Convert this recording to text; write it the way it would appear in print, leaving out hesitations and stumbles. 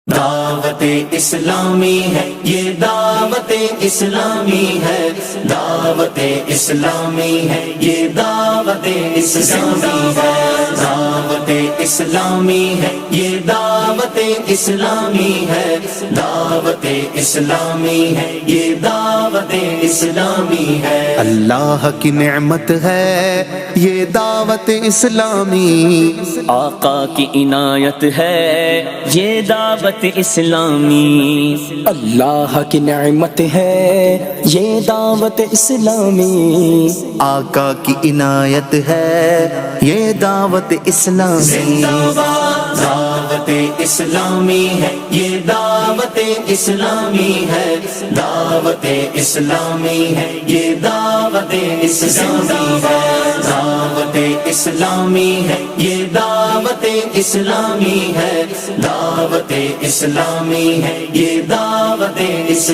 دعوت اسلامی ہے، یہ دعوت اسلامی ہے، دعوت اسلامی ہے، یہ دعوت اسلامی ہے، دعوت اسلامی ہے، یہ دعوت اسلامی ہے، دعوت اسلامی ہے، یہ دعوت اسلامی ہے۔ اللہ کی نعمت ہے یہ دعوت اسلامی، آقا کی عنایت ہے یہ دعوت اسلامی، اللہ کی نعمت ہے یہ دعوت اسلامی، آقا کی عنایت ہے یہ دعوت اسلامی۔ دعوت اسلامی ہے، یہ دعوت اسلامی ہے، دعوت اسلامی ہے، یہ دعوت اسلامی ہے، دعوت اسلامی ہے، یہ دعوت اسلامی ہے، دعوت اسلامی ہے، یہ دعوت اسلامی